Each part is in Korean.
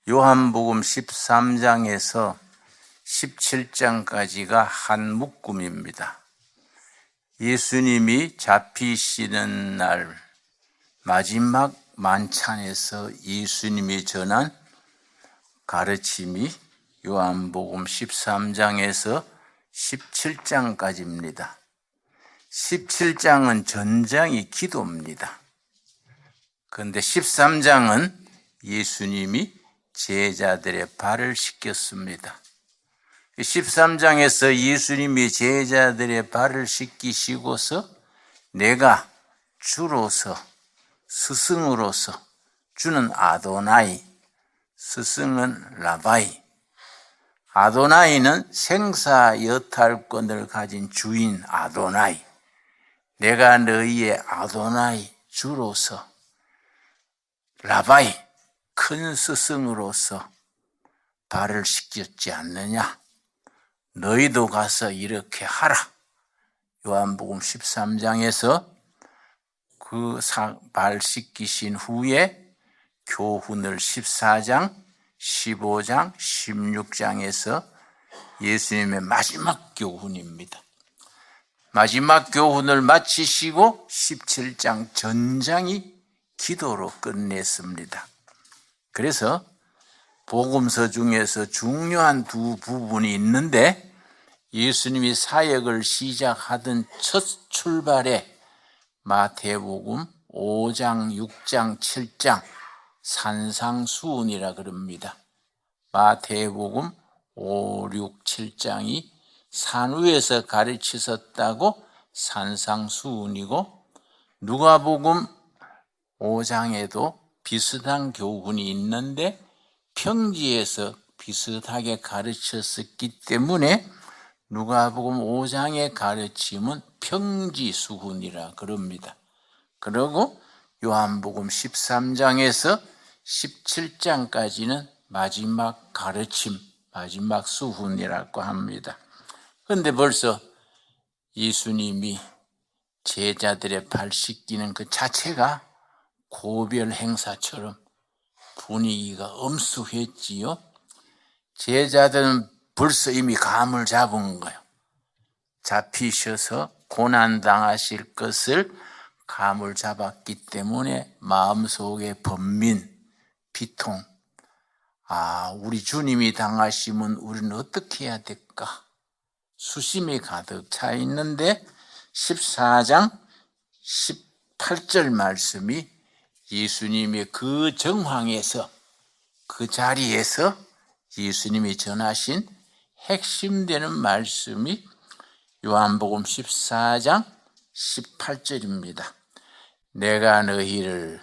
요한복음 13장에서 17장까지가 한 묶음입니다. 예수님이 잡히시는 날 마지막 만찬에서 예수님이 전한 가르침이 요한복음 13장에서 17장까지입니다. 17장은 전장이 기도입니다. 그런데 13장은 예수님이 제자들의 발을 씻겼습니다. 13장에서 예수님이 제자들의 발을 씻기시고서 내가 주로서 스승으로서, 주는 아도나이, 스승은 라바이. 아도나이는 생사 여탈권을 가진 주인 아도나이. 내가 너희의 아도나이, 주로서, 라바이, 큰 스승으로서 발을 씻겼지 않느냐? 너희도 가서 이렇게 하라. 요한복음 13장에서 그 발 씻기신 후에 교훈을 14장, 15장, 16장에서 예수님의 마지막 교훈입니다. 마지막 교훈을 마치시고 17장 전장이 기도로 끝냈습니다. 그래서 복음서 중에서 중요한 두 부분이 있는데 예수님이 사역을 시작하던 첫 출발에 마태복음 5장, 6장, 7장 산상수훈이라 그럽니다. 마태복음 5, 6, 7장이 산 위에서 가르치셨다고 산상수훈이고 누가복음 5장에도 비슷한 교훈이 있는데 평지에서 비슷하게 가르쳤었기 때문에 누가복음 5장의 가르침은 평지수훈이라 그럽니다. 그리고 요한복음 13장에서 17장까지는 마지막 가르침, 마지막 수훈이라고 합니다. 그런데 벌써 예수님이 제자들의 발 씻기는 그 자체가 고별 행사처럼 분위기가 엄숙했지요. 제자들은 벌써 이미 감을 잡은 거예요. 잡히셔서 고난당하실 것을 감을 잡았기 때문에 마음속에 번민, 비통. 우리 주님이 당하시면 우리는 어떻게 해야 될까? 수심이 가득 차 있는데 14장 18절 말씀이 예수님의 그 정황에서 그 자리에서 예수님이 전하신 핵심되는 말씀이 요한복음 14장 18절입니다. 내가 너희를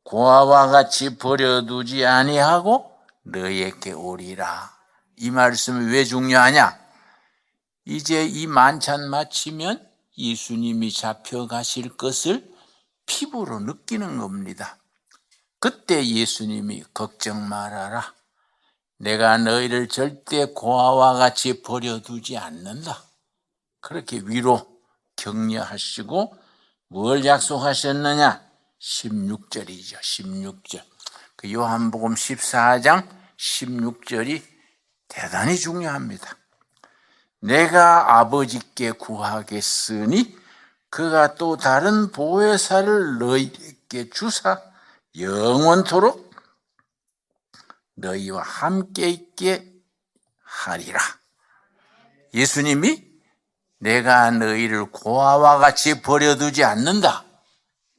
고아와 같이 버려두지 아니하고 너희에게 오리라. 이 말씀이 왜 중요하냐? 이제 이 만찬 마치면 예수님이 잡혀가실 것을 피부로 느끼는 겁니다. 그때 예수님이 걱정 말아라. 내가 너희를 절대 고아와 같이 버려두지 않는다. 그렇게 위로 격려하시고 뭘 약속하셨느냐? 16절이죠. 16절. 그 요한복음 14장 16절이 대단히 중요합니다. 내가 아버지께 구하겠으니 그가 또 다른 보혜사를 너희에게 주사 영원토록 너희와 함께 있게 하리라. 예수님이 내가 너희를 고아와 같이 버려두지 않는다.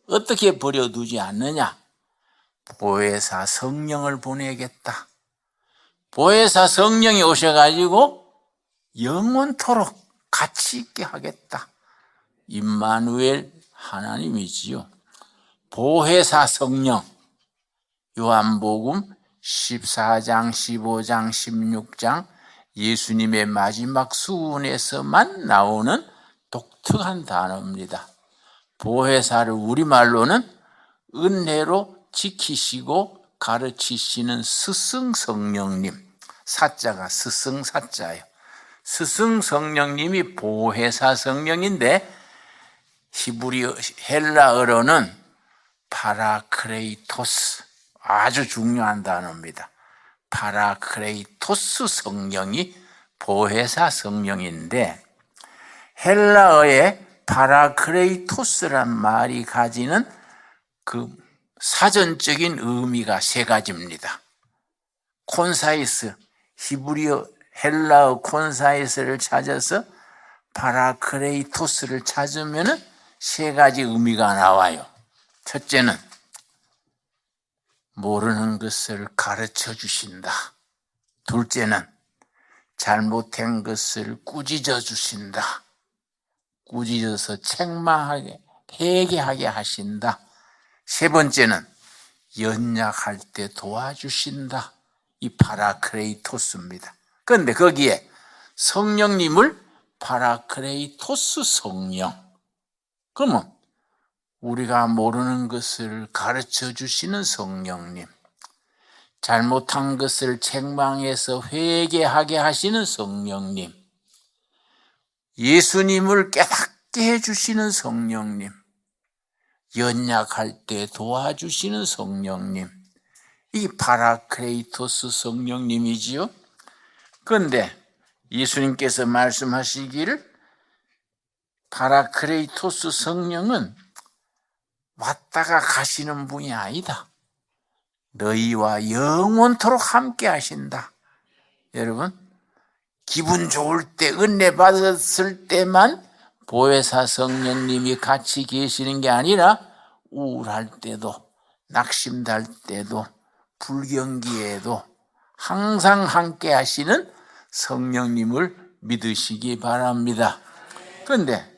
어떻게 버려두지 않느냐? 보혜사 성령을 보내겠다. 보혜사 성령이 오셔가지고 영원토록 같이 있게 하겠다. 임마누엘 하나님이지요. 보혜사 성령. 요한복음 14장, 15장, 16장 예수님의 마지막 수훈에서만 나오는 독특한 단어입니다. 보혜사를 우리말로는 은혜로 지키시고 가르치시는 스승 성령님. 사자가 스승 사자예요. 스승 성령님이 보혜사 성령인데 히브리 헬라어로는 파라크레이토스, 아주 중요한 단어입니다. 파라크레이토스 성령이 보혜사 성령인데, 헬라어의 파라크레이토스란 말이 가지는 그 사전적인 의미가 세 가지입니다. 콘사이스, 히브리어 헬라어 콘사이스를 찾아서 파라크레이토스를 찾으면 세 가지 의미가 나와요. 첫째는 모르는 것을 가르쳐 주신다. 둘째는 잘못된 것을 꾸짖어 주신다. 꾸짖어서 책망하게, 회개하게 하신다. 세 번째는 연약할 때 도와주신다. 이 파라크레이토스입니다. 그런데 거기에 성령님을 파라크레이토스 성령, 그러면 우리가 모르는 것을 가르쳐 주시는 성령님, 잘못한 것을 책망해서 회개하게 하시는 성령님, 예수님을 깨닫게 해주시는 성령님, 연약할 때 도와주시는 성령님, 이 파라크레이토스 성령님이지요. 그런데 예수님께서 말씀하시기를 파라크레이토스 성령은 왔다가 가시는 분이 아니다. 너희와 영원토록 함께 하신다. 여러분, 기분 좋을 때, 은혜 받았을 때만 보혜사 성령님이 같이 계시는 게 아니라 우울할 때도, 낙심될 때도, 불경기에도 항상 함께 하시는 성령님을 믿으시기 바랍니다. 그런데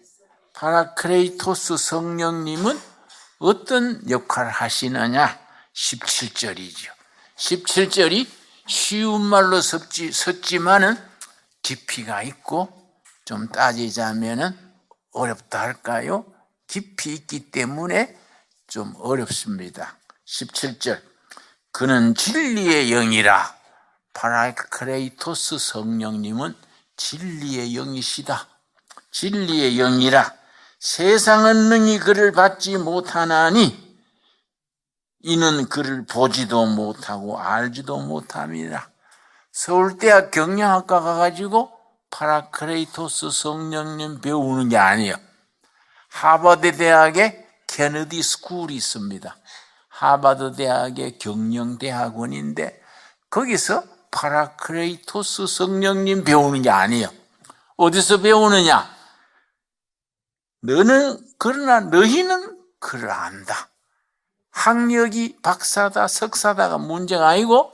파라크레이토스 성령님은 어떤 역할을 하시느냐? 17절이죠. 17절이 쉬운 말로 섰지만은 깊이가 있고, 좀 따지자면은 어렵다 할까요? 깊이 있기 때문에 좀 어렵습니다. 17절, 그는 진리의 영이라. 파라크레이토스 성령님은 진리의 영이시다. 진리의 영이라. 세상은 능히 그를 받지 못하나니 이는 그를 보지도 못하고 알지도 못함이라. 서울대학 경영학과 가가지고 파라크레이토스 성령님 배우는 게 아니에요. 하버드 대학에 케너디 스쿨이 있습니다. 하버드 대학의 경영대학원인데 거기서 파라크레이토스 성령님 배우는 게 아니에요. 어디서 배우느냐? 그러나 너희는 그를 안다. 학력이 박사다, 석사다가 문제가 아니고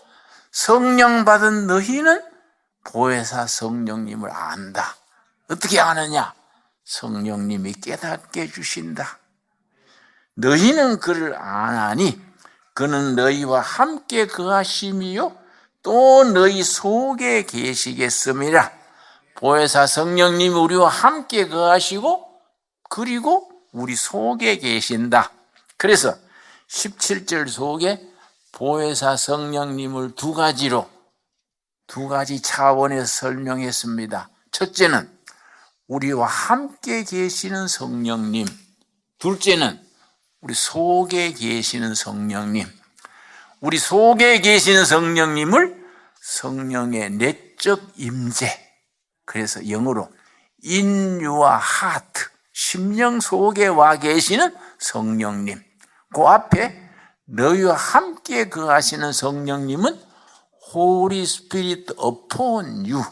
성령 받은 너희는 보혜사 성령님을 안다. 어떻게 아느냐? 성령님이 깨닫게 해주신다. 너희는 그를 아나니 그는 너희와 함께 거하심이요 또 너희 속에 계시겠음이라. 보혜사 성령님이 우리와 함께 거하시고 그리고 우리 속에 계신다. 그래서 17절 속에 보혜사 성령님을 두 가지 차원에서 설명했습니다. 첫째는 우리와 함께 계시는 성령님, 둘째는 우리 속에 계시는 성령님. 우리 속에 계시는 성령님을 성령의 내적 임재, 그래서 영어로 in your heart, 심령 속에 와 계시는 성령님. 그 앞에 너희와 함께 거하시는 성령님은 Holy Spirit upon you,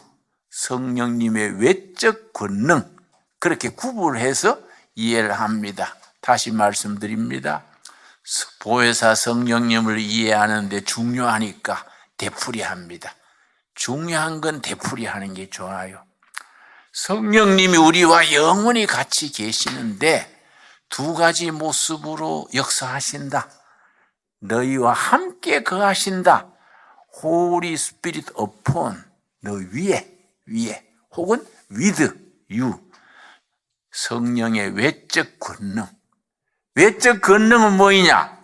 성령님의 외적 권능, 그렇게 구분해서 이해를 합니다. 다시 말씀드립니다. 보혜사 성령님을 이해하는데 중요하니까 되풀이합니다. 중요한 건 되풀이하는 게 좋아요. 성령님이 우리와 영원히 같이 계시는데 두 가지 모습으로 역사하신다. 너희와 함께 거하신다. Holy Spirit upon, 너 위에 혹은 with you, 성령의 외적 권능. 외적 권능은 뭐이냐?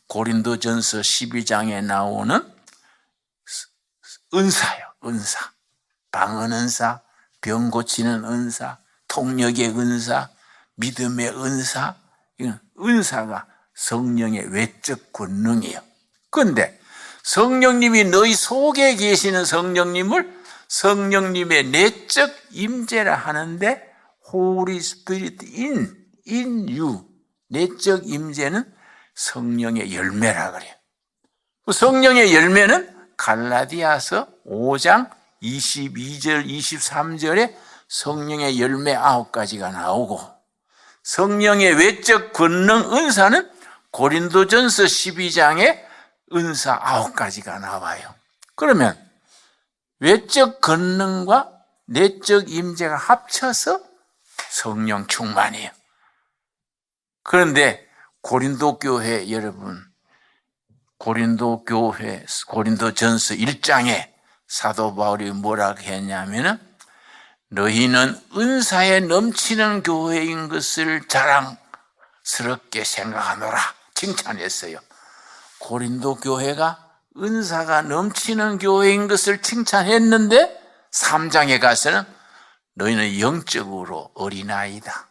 고린도전서 12장에 나오는 은사요. 은사, 방언 은사, 병 고치는 은사, 통역의 은사, 믿음의 은사. 이건 은사가 성령의 외적 권능이에요. 그런데 성령님이 너희 속에 계시는 성령님을 성령님의 내적 임재라 하는데 Holy Spirit in you, 내적 임재는 성령의 열매라 그래요. 성령의 열매는 갈라디아서 5장 22절 23절에 성령의 열매 9가지가 나오고, 성령의 외적 권능 은사는 고린도전서 12장에 은사 9가지가 나와요. 그러면 외적 권능과 내적 임재가 합쳐서 성령 충만이에요. 그런데 고린도 교회 여러분, 고린도전서 1장에 사도 바울이 뭐라고 했냐면은 너희는 은사에 넘치는 교회인 것을 자랑스럽게 생각하노라 칭찬했어요. 고린도 교회가 은사가 넘치는 교회인 것을 칭찬했는데 3장에 가서는 너희는 영적으로 어린아이다,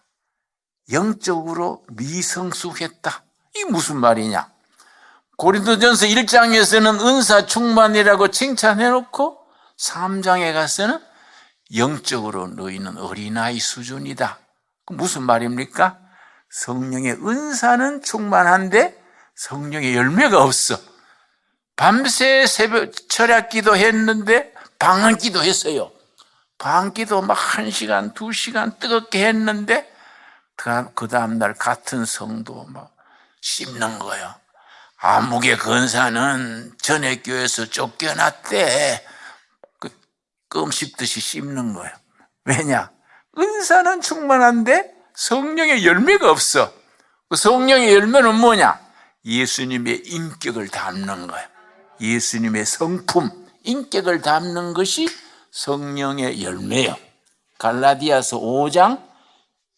영적으로 미성숙했다. 이게 무슨 말이냐? 고린도전서 1장에서는 은사 충만이라고 칭찬해놓고 3장에 가서는 영적으로 너희는 어린아이 수준이다. 무슨 말입니까? 성령의 은사는 충만한데 성령의 열매가 없어. 밤새 새벽 철야기도 했는데 방언기도 했어요. 방언기도 막 1시간, 2시간 뜨겁게 했는데 그 다음날 같은 성도 막 씹는 거예요. 아무개 권사는 전액교회에서 쫓겨났대. 껌 씹듯이 씹는 거예요. 왜냐? 은사는 충만한데 성령의 열매가 없어. 그 성령의 열매는 뭐냐? 예수님의 인격을 담는 거예요. 예수님의 성품, 인격을 담는 것이 성령의 열매예요. 갈라디아서 5장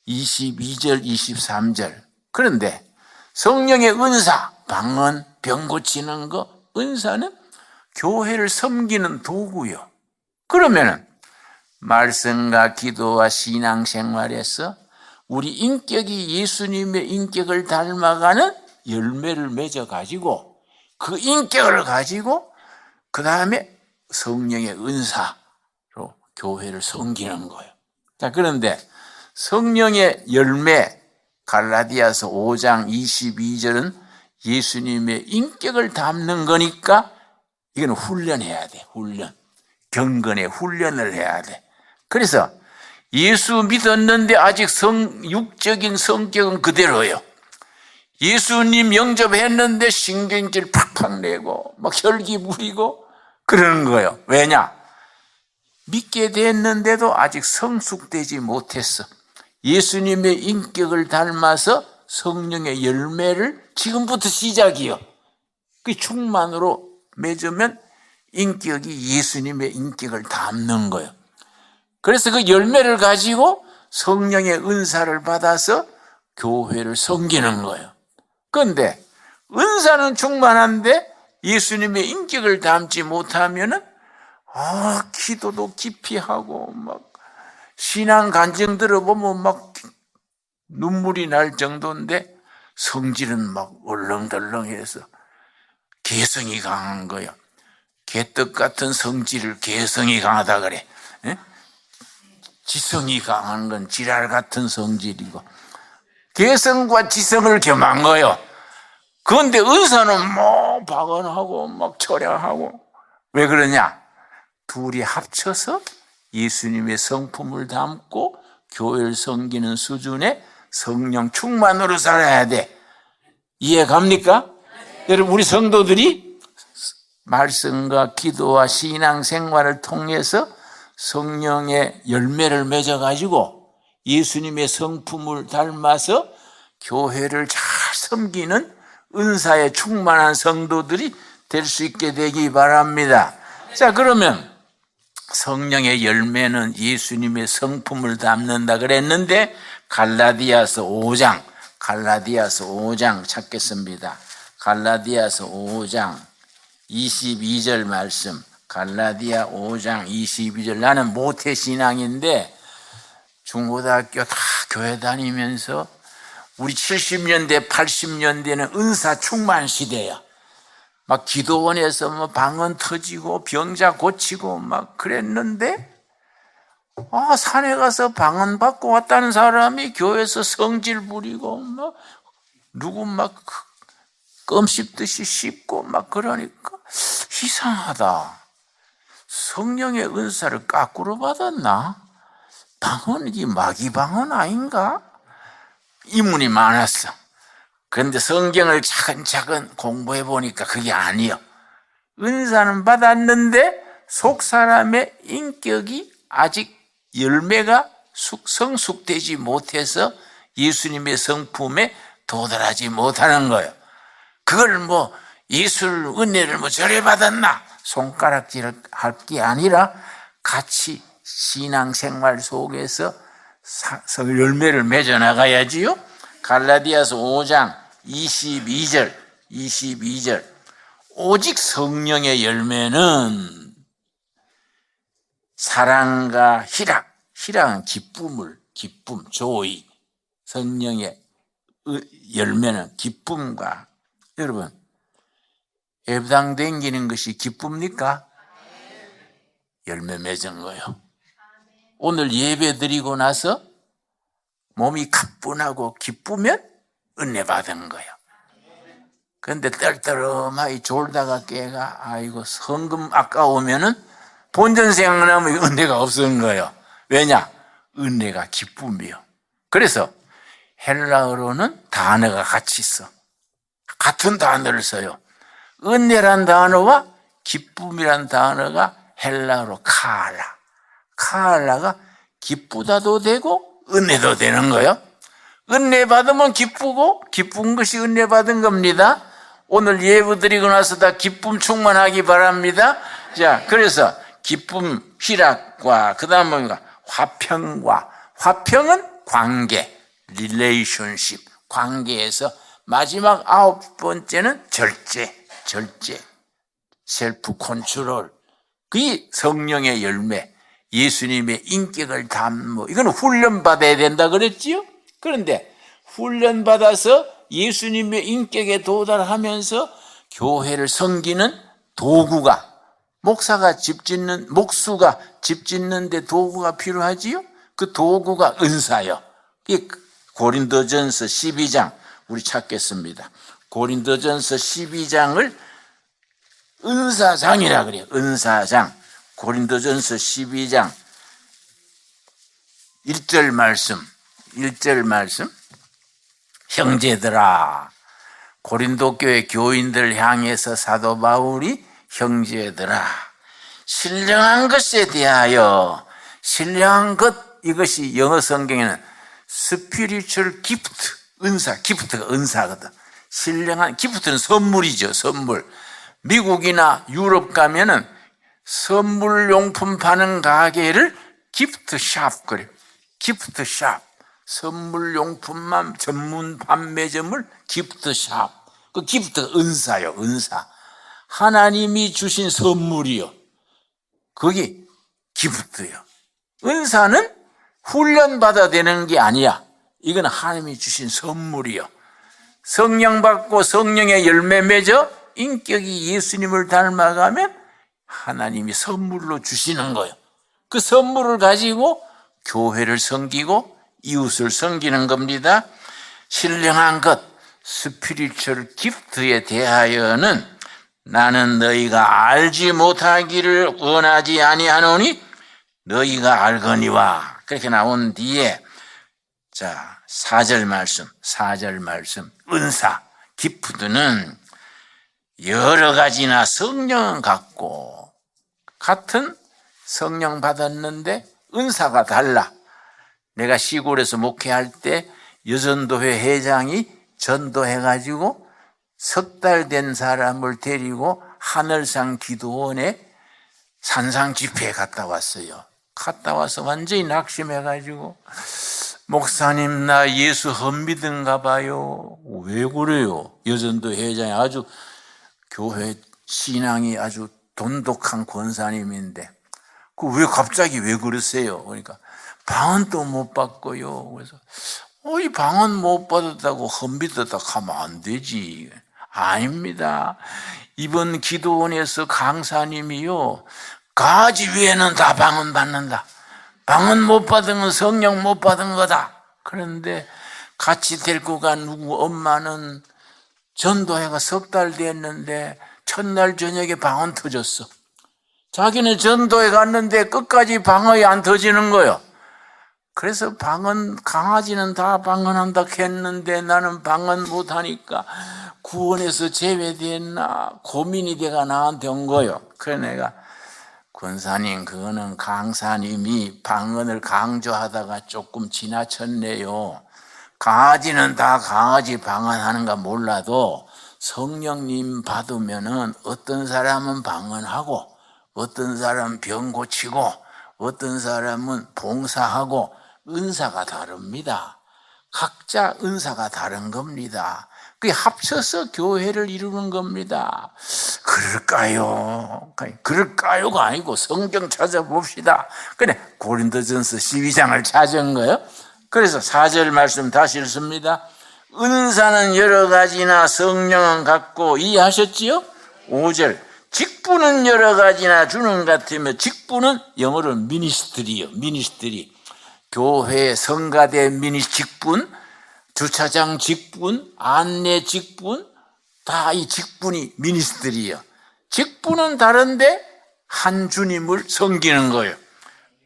22절 23절. 그런데 성령의 은사, 방언, 병 고치는 거, 은사는 교회를 섬기는 도구요. 그러면은 말씀과 기도와 신앙생활에서 우리 인격이 예수님의 인격을 닮아가는 열매를 맺어가지고 그 인격을 가지고 그 다음에 성령의 은사로 교회를 섬기는 거예요. 자, 그런데 성령의 열매 갈라디아서 5장 22절은 예수님의 인격을 담는 거니까 이건 훈련해야 돼. 훈련. 경건의 훈련을 해야 돼. 그래서 예수 믿었는데 아직 육적인 성격은 그대로예요. 예수님 영접했는데 신경질 팍팍 내고 막 혈기 부리고 그러는 거예요. 왜냐? 믿게 됐는데도 아직 성숙되지 못했어. 예수님의 인격을 닮아서 성령의 열매를 지금부터 시작이요. 그 충만으로 맺으면 인격이 예수님의 인격을 담는 거예요. 그래서 그 열매를 가지고 성령의 은사를 받아서 교회를 섬기는 거예요. 그런데 은사는 충만한데 예수님의 인격을 담지 못하면은 기도도 깊이 하고 막 신앙 간증 들어보면 막 눈물이 날 정도인데 성질은 막 얼렁덜렁해서 개성이 강한 거예요. 개떡 같은 성질을 개성이 강하다 그래. 에? 지성이 강한 건 지랄 같은 성질이고 개성과 지성을 겸한 거예요. 그런데 은사는 뭐 박언하고 막 철야하고. 왜 그러냐? 둘이 합쳐서 예수님의 성품을 담고 교회를 섬기는 수준의 성령 충만으로 살아야 돼. 이해 갑니까? 여러분, 우리 성도들이 말씀과 기도와 신앙 생활을 통해서 성령의 열매를 맺어가지고 예수님의 성품을 닮아서 교회를 잘 섬기는 은사에 충만한 성도들이 될 수 있게 되기 바랍니다. 자, 그러면 성령의 열매는 예수님의 성품을 담는다 그랬는데 갈라디아서 5장 찾겠습니다. 갈라디아서 5장 22절 말씀. 갈라디아 5장 22절. 나는 모태신앙인데 중고등학교 다 교회 다니면서 우리 70년대 80년대는 은사 충만 시대야. 막 기도원에서 뭐 방언 터지고 병자 고치고 막 그랬는데, 산에 가서 방언 받고 왔다는 사람이 교회에서 성질 부리고 막 누구 막 껌 씹듯이 씹고 막 그러니까 이상하다. 성령의 은사를 까꾸로 받았나? 방언이 마귀 방언 아닌가? 이문이 많았어. 그런데 성경을 차근차근 공부해 보니까 그게 아니요. 은사는 받았는데 속 사람의 인격이 아직 열매가 성숙되지 못해서 예수님의 성품에 도달하지 못하는 거예요. 그걸 뭐 예술 은혜를 뭐 저래 받았나 손가락질을 할 게 아니라 같이 신앙생활 속에서 열매를 맺어 나가야지요. 갈라디아서 5장 22절 오직 성령의 열매는 사랑과 희락은 기쁨, 조의. 성령의 열매는 기쁨과, 여러분, 예배당 다니는 것이 기쁩니까? 열매 맺은 거예요. 오늘 예배 드리고 나서 몸이 가뿐하고 기쁘면 은혜 받은 거예요. 그런데 떨떠름하게 졸다가 깨가 아이고 성금 아까우면은 본전 생각나면 은혜가 없는 거예요. 왜냐? 은혜가 기쁨이요. 그래서 헬라어로는 단어가 같이 있어. 같은 단어를 써요. 은혜란 단어와 기쁨이란 단어가 헬라어로 카알라가 기쁘다도 되고 은혜도 되는 거예요. 은혜 받으면 기쁘고 기쁜 것이 은혜 받은 겁니다. 오늘 예배 드리고 나서 다 기쁨 충만하기 바랍니다. 자, 그래서 기쁨, 희락과 그다음 뭔가 화평은 관계, relationship, 관계에서 마지막 9번째는 절제, 셀프 컨트롤. 그게 성령의 열매, 예수님의 인격을 담고, 이건 훈련받아야 된다 그랬지요? 그런데 훈련받아서 예수님의 인격에 도달하면서 교회를 섬기는 도구가, 목수가 집 짓는 데 도구가 필요하지요? 그 도구가 은사요. 고린도전서 12장, 우리 찾겠습니다. 고린도전서 12장을 은사장이라 그래요. 은사장. 고린도전서 12장 1절 말씀. 형제들아, 고린도 교회 교인들 향해서 사도 바울이 형제들아, 신령한 것에 대하여, 신령한 것, 이것이 영어 성경에는 spiritual gift, 기프트가 은사거든. 신령한, 기프트는 선물이죠, 선물. 미국이나 유럽 가면은 선물용품 파는 가게를 기프트샵 그래요. 기프트샵. 선물용품만 전문 판매점을 기프트샵. 그 기프트가 은사요, 은사. 하나님이 주신 선물이요. 그게 기프트요. 은사는 훈련받아 되는 게 아니야. 이건 하나님이 주신 선물이요. 성령 받고 성령의 열매 맺어 인격이 예수님을 닮아가면 하나님이 선물로 주시는 거예요. 그 선물을 가지고 교회를 섬기고 이웃을 섬기는 겁니다. 신령한 것, 스피리추얼 기프트에 대하여는 나는 너희가 알지 못하기를 원하지 아니하노니 너희가 알거니와. 그렇게 나온 뒤에 자, 4절 말씀. 은사, 기프트는 여러 가지나 성령은 같고, 같은 성령 받았는데 은사가 달라. 내가 시골에서 목회할 때 여전도회 회장이 전도해가지고 석 달 된 사람을 데리고 하늘상 기도원에 산상 집회에 갔다 왔어요. 갔다 와서 완전히 낙심해가지고, 목사님 나 예수 헛믿은가 봐요. 왜 그래요? 여전도 회장이 아주 교회 신앙이 아주 돈독한 권사님인데 왜 갑자기 왜 그러세요? 그러니까 방언도 못 받고요. 그래서 이 방언 못 받았다고 헛믿었다 하면 안 되지. 아닙니다. 이번 기도원에서 강사님이요, 가지 위에는 다 방언 받는다. 방언 못 받은 건 성령 못 받은 거다. 그런데 같이 데리고 간 누구 엄마는 전도회가 석 달 됐는데 첫날 저녁에 방언 터졌어. 자기는 전도회 갔는데 끝까지 방언이 안 터지는 거예요. 그래서 방언, 강아지는 다 방언한다 했는데 나는 방언 못하니까 구원에서 제외됐나 고민이 돼가 나한테 온 거예요. 그래 내가, 권사님, 그거는 강사님이 방언을 강조하다가 조금 지나쳤네요. 강아지는 다 강아지 방언하는가 몰라도 성령님 받으면은 어떤 사람은 방언하고 어떤 사람은 병 고치고 어떤 사람은 봉사하고 은사가 다릅니다. 각자 은사가 다른 겁니다. 그게 합쳐서 교회를 이루는 겁니다. 그럴까요? 그럴까요가 아니고 성경 찾아봅시다. 그래, 고린도전서 12장을 찾은 거예요. 그래서 4절 말씀 다시 읽습니다. 은사는 여러 가지나 성령은 같고, 이해하셨지요? 5절, 직분은 여러 가지나 주는 같으며, 직분은 영어로 미니스트리요. 미니스트리. 교회 성가대 직분, 주차장 직분, 안내 직분, 다 이 직분이 미니스트리요. 직분은 다른데 한 주님을 섬기는 거예요.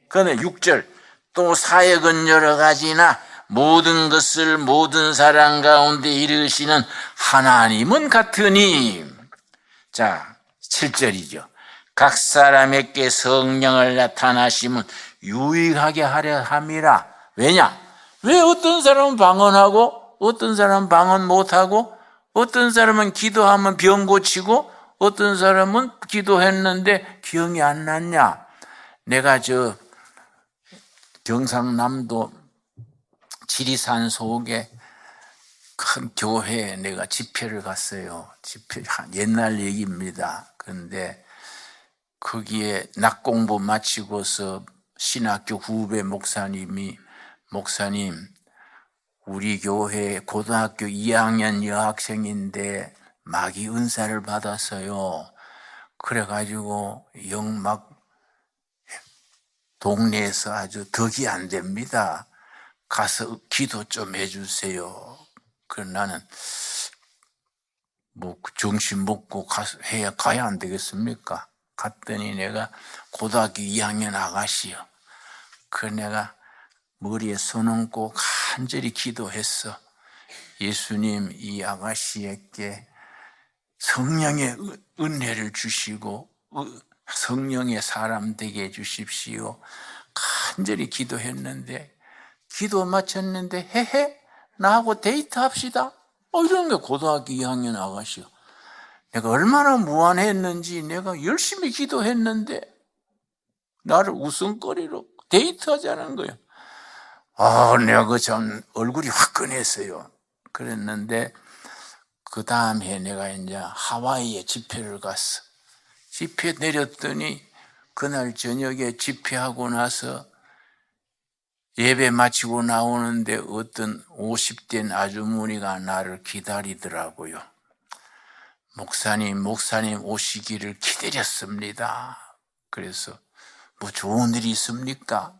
그런데 6절, 또 사역은 여러 가지나 모든 것을 모든 사람 가운데 이루시는 하나님은 같으니. 자, 7절이죠. 각 사람에게 성령을 나타나시면 유익하게 하려 함이라. 왜냐? 왜 어떤 사람은 방언하고 어떤 사람은 방언 못하고 어떤 사람은 기도하면 병 고치고 어떤 사람은 기도했는데 기억이 안 났냐? 내가 경상남도 지리산 속에 큰 교회에 내가 집회를 갔어요. 집회, 옛날 얘기입니다. 그런데 거기에 낮 공부 마치고서 신학교 후배 목사님이, 목사님, 우리 교회 고등학교 2학년 여학생인데 마귀 은사를 받았어요. 그래가지고 영막 동네에서 아주 덕이 안 됩니다. 가서 기도 좀 해주세요. 그래서 나는 뭐 정신 먹고 가야 안 되겠습니까? 갔더니 내가 고등학교 2학년 아가씨요. 그 내가 머리에 손 얹고 간절히 기도했어. 예수님, 이 아가씨에게 성령의 은혜를 주시고 성령의 사람 되게 해주십시오. 간절히 기도했는데, 기도 마쳤는데 헤헤 나하고 데이트합시다. 이러는 게 고등학교 2학년 아가씨요. 내가 얼마나 무안했는지, 내가 열심히 기도했는데 나를 웃음거리로 데이트하자는 거예요. 내가 그 참 얼굴이 화끈했어요. 그랬는데 그 다음 해 내가 이제 하와이에 집회를 갔어. 집회 내렸더니 그날 저녁에 집회하고 나서 예배 마치고 나오는데 어떤 50대 아주머니가 나를 기다리더라고요. 목사님 오시기를 기다렸습니다. 그래서 뭐 좋은 일이 있습니까?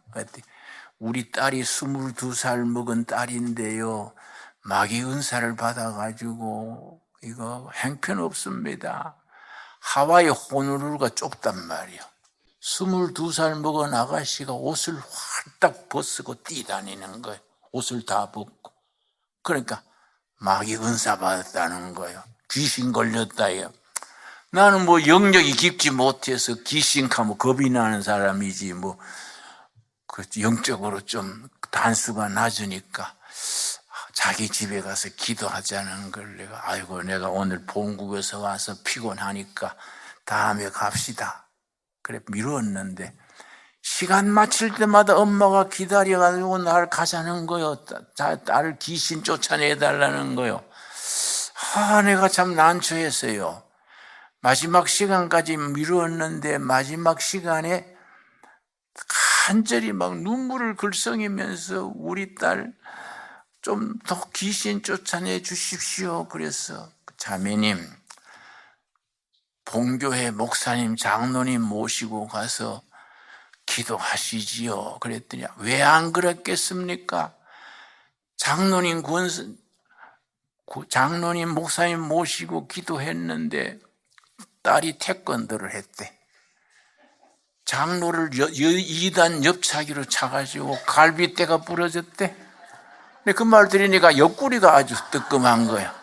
우리 딸이 22살 먹은 딸인데요, 마귀 은사를 받아가지고 이거 형편없습니다. 하와이 호놀룰루가 좁단 말이에요. 22살 먹은 아가씨가 옷을 활딱 벗고 뛰다니는 거예요. 옷을 다 벗고. 그러니까 마귀 은사 받았다는 거예요. 귀신 걸렸다요. 나는 뭐 영역이 깊지 못해서 귀신하면 겁이 나는 사람이지, 뭐 그 영적으로 좀 단수가 낮으니까 자기 집에 가서 기도하자는 걸 내가 오늘 본국에서 와서 피곤하니까 다음에 갑시다. 그래 미뤘는데 시간 마칠 때마다 엄마가 기다려가지고 나를 가자는 거요. 나를 귀신 쫓아내달라는 거요. 내가 참 난처했어요. 마지막 시간까지 미뤘는데 마지막 시간에 간절히 막 눈물을 글썽이면서 우리 딸 좀 더 귀신 쫓아내 주십시오. 그래서 자매님, 본교회 목사님, 장로님 모시고 가서 기도하시지요. 그랬더니 왜 안 그랬겠습니까? 장로님, 장로님, 목사님 모시고 기도했는데 딸이 태권도를 했대. 장로를 2단 옆차기로 차가지고 갈비뼈가 부러졌대. 근데 그 말 들으니까 옆구리가 아주 뜨끔한 거야.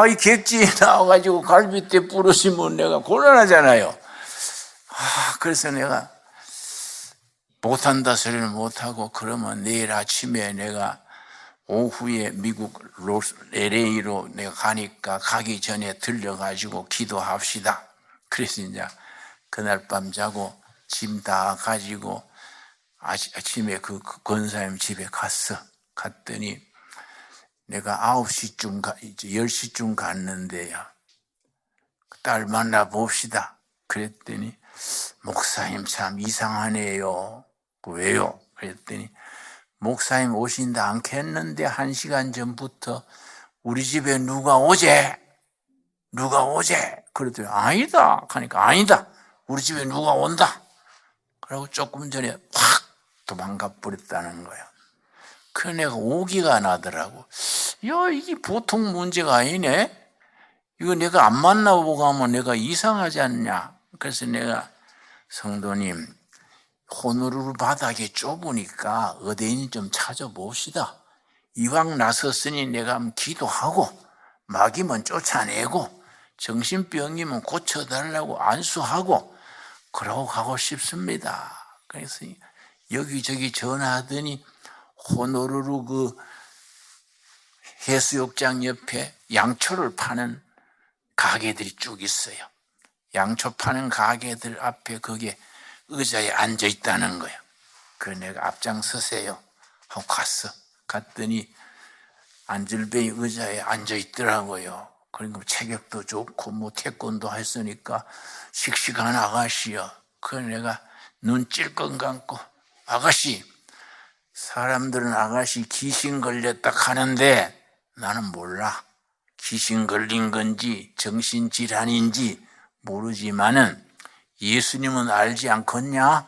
이 객지에 나와가지고 갈비뼈 부러지면 내가 곤란하잖아요. 그래서 내가 못한다 소리를 못하고, 그러면 내일 아침에 내가 오후에 미국 LA로 내가 가니까 가기 전에 들려가지고 기도합시다. 그래서 이제 그날 밤 자고 짐 다 가지고 아침에 그 권사님 집에 갔더니 내가 9시쯤 10시쯤 갔는데요. 딸 만나봅시다. 그랬더니 목사님 참 이상하네요. 왜요? 그랬더니 목사님 오신다 않겠는데 1시간 전부터 우리 집에 누가 오제? 그랬더니 아니다. 하니까 아니다. 우리 집에 누가 온다. 그리고 조금 전에 확 도망가 버렸다는 거예요. 그 내가 오기가 나더라고. 이게 보통 문제가 아니네. 이거 내가 안 만나보고 하면 내가 이상하지 않냐. 그래서 내가 성도님, 호노루루 바닥이 좁으니까 어디인지 좀 찾아봅시다. 이왕 나섰으니 내가 한번 기도하고 마귀면 쫓아내고 정신병이면 고쳐달라고 안수하고 그러고 가고 싶습니다. 그래서 여기저기 전화하더니 호노루루 그 해수욕장 옆에 양초를 파는 가게들이 쭉 있어요. 양초 파는 가게들 앞에 거기에 의자에 앉아 있다는 거예요. 그래서 내가 앞장서세요 하고 갔더니 안절뱅이 의자에 앉아 있더라고요. 그러니까 체격도 좋고 태권도 했으니까 씩씩한 아가씨요. 그래서 내가 눈 찔끔 감고, 아가씨, 사람들은 아가씨 귀신 걸렸다 하는데 나는 몰라. 귀신 걸린 건지 정신질환인지 모르지만은 예수님은 알지 않겠냐?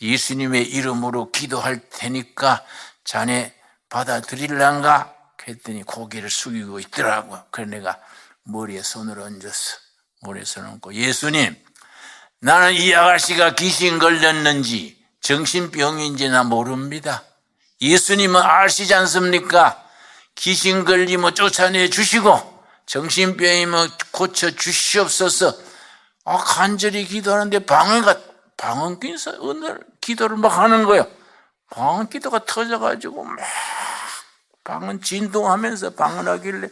예수님의 이름으로 기도할 테니까 자네 받아들일란가? 그랬더니 고개를 숙이고 있더라고요. 그래서 내가 머리에 손을 얹었어. 머리에 손을 얹고, 예수님, 나는 이 아가씨가 귀신 걸렸는지 정신병인지 나 모릅니다. 예수님은 아시지 않습니까? 귀신 걸리면 쫓아내 주시고 정신병이면 고쳐 주시옵소서. 간절히 기도하는데 방언 기도를 막 하는 거예요. 방언 기도가 터져가지고 막 방언 진동하면서 방언하길래,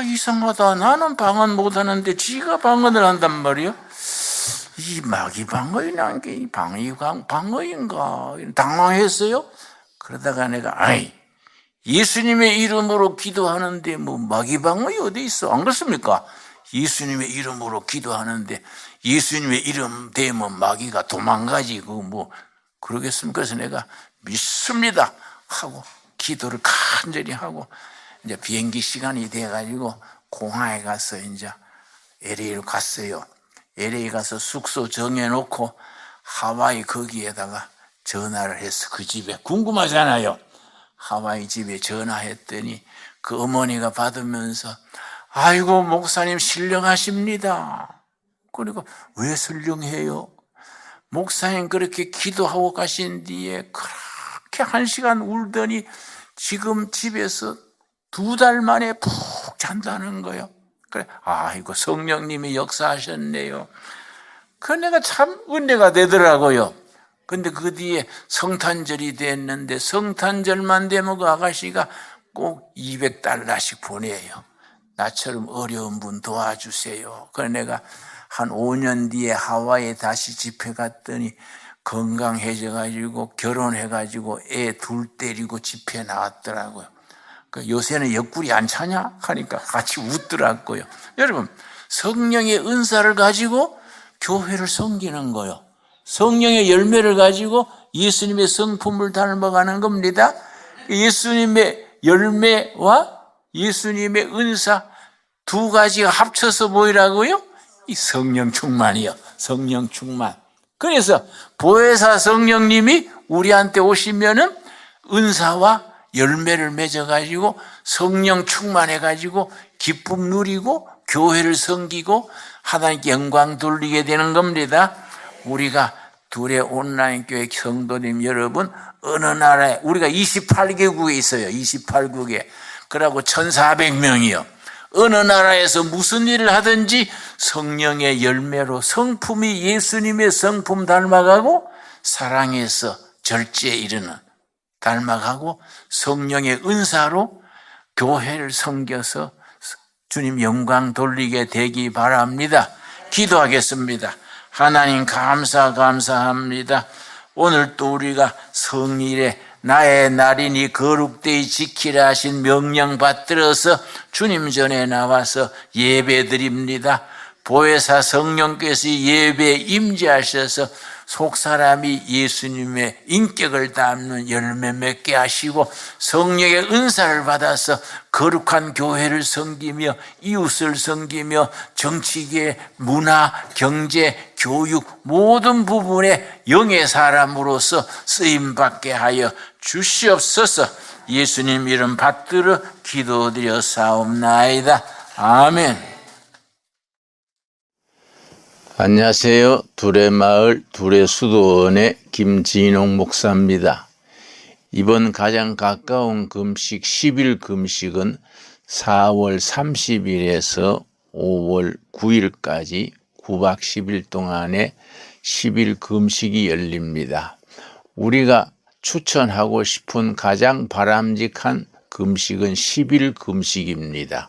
이상하다. 나는 방언 못하는데 지가 방언을 한단 말이에요. 이 마귀 방언이란 게 방언인가 당황했어요. 그러다가 내가 예수님의 이름으로 기도하는데 마귀 방언이 어디 있어? 안 그렇습니까? 예수님의 이름으로 기도하는데 예수님의 이름 대면 마귀가 도망가지 그러겠습니까? 그래서 내가 믿습니다 하고 기도를 간절히 하고 이제 비행기 시간이 돼가지고 공항에 가서 이제 LA로 갔어요. LA 가서 숙소 정해놓고 하와이 거기에다가 전화를 해서 그 집에 궁금하잖아요. 하와이 집에 전화했더니 그 어머니가 받으면서, 아이고 목사님 신령하십니다. 그리고 왜 신령해요? 목사님 그렇게 기도하고 가신 뒤에 그렇게 1시간 울더니 지금 집에서 2달 만에 푹 잔다는 거예요. 그래, 아이고 성령님이 역사하셨네요. 그 내가 참 은혜가 되더라고요. 근데 그 뒤에 성탄절이 됐는데 성탄절만 되면 그 아가씨가 꼭 $200씩 보내요. 나처럼 어려운 분 도와주세요. 그래 내가 한 5년 뒤에 하와이에 다시 집회 갔더니 건강해져가지고 결혼해가지고 애 2 데리고 집회 나왔더라고요. 요새는 옆구리 안 차냐? 하니까 같이 웃더라고요. 여러분, 성령의 은사를 가지고 교회를 섬기는 거요. 성령의 열매를 가지고 예수님의 성품을 닮아가는 겁니다. 예수님의 열매와 예수님의 은사, 두 가지가 합쳐서 뭐라고요? 이 성령 충만이요. 성령 충만. 그래서 보혜사 성령님이 우리한테 오시면은 은사와 열매를 맺어가지고 성령 충만해가지고 기쁨 누리고 교회를 섬기고 하나님께 영광 돌리게 되는 겁니다. 우리가 둘의 온라인 교회 성도님 여러분, 어느 나라에, 우리가 28개국에 있어요. 28국에. 그러고 1400명이요. 어느 나라에서 무슨 일을 하든지 성령의 열매로 성품이 예수님의 성품 닮아가고 사랑해서 절제에 이르는 닮아가고 성령의 은사로 교회를 섬겨서 주님 영광 돌리게 되기 바랍니다. 기도하겠습니다. 하나님 감사합니다. 오늘 또 우리가 성일에 나의 날이니 거룩되이 지키라 하신 명령 받들어서 주님 전에 나와서 예배 드립니다. 보혜사 성령께서 예배에 임재하셔서 속사람이 예수님의 인격을 담는 열매 맺게 하시고 성령의 은사를 받아서 거룩한 교회를 섬기며 이웃을 섬기며 정치계, 문화, 경제, 교육 모든 부분에 영의 사람으로서 쓰임받게 하여 주시옵소서. 예수님 이름 받들어 기도드려 사옵나이다. 아멘. 안녕하세요. 두레마을 두레수도원의 김진홍 목사입니다. 이번 가장 가까운 금식 10일 금식은 4월 30일에서 5월 9일까지 9박 10일 동안에 10일 금식이 열립니다. 우리가 추천하고 싶은 가장 바람직한 금식은 10일 금식입니다.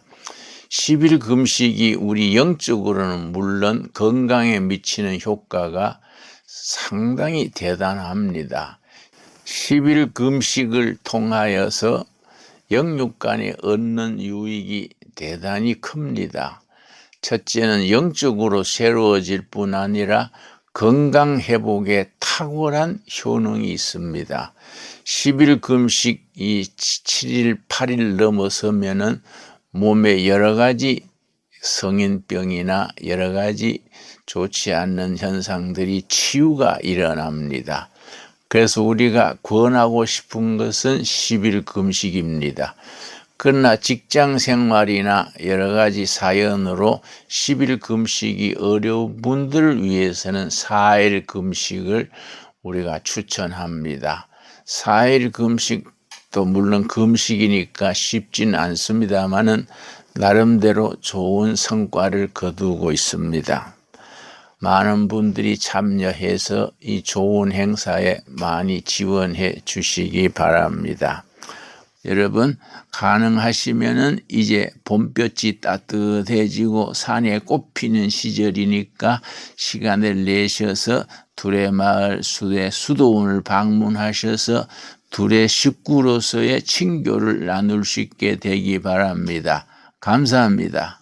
10일 금식이 우리 영적으로는 물론 건강에 미치는 효과가 상당히 대단합니다. 10일 금식을 통하여서 영육간에 얻는 유익이 대단히 큽니다. 첫째는 영적으로 새로워질 뿐 아니라 건강 회복에 탁월한 효능이 있습니다. 10일 금식이 7일, 8일 넘어서면은 몸에 여러 가지 성인병이나 여러 가지 좋지 않는 현상들이 치유가 일어납니다. 그래서 우리가 권하고 싶은 것은 10일 금식입니다. 그러나 직장 생활이나 여러 가지 사연으로 10일 금식이 어려운 분들을 위해서는 4일 금식을 우리가 추천합니다. 4일 금식도 물론 금식이니까 쉽지는 않습니다만은 나름대로 좋은 성과를 거두고 있습니다. 많은 분들이 참여해서 이 좋은 행사에 많이 지원해 주시기 바랍니다. 여러분, 가능하시면은 이제 봄볕이 따뜻해지고 산에 꽃 피는 시절이니까 시간을 내셔서 두레마을 수도원을 방문하셔서 두레 식구로서의 친교를 나눌 수 있게 되기 바랍니다. 감사합니다.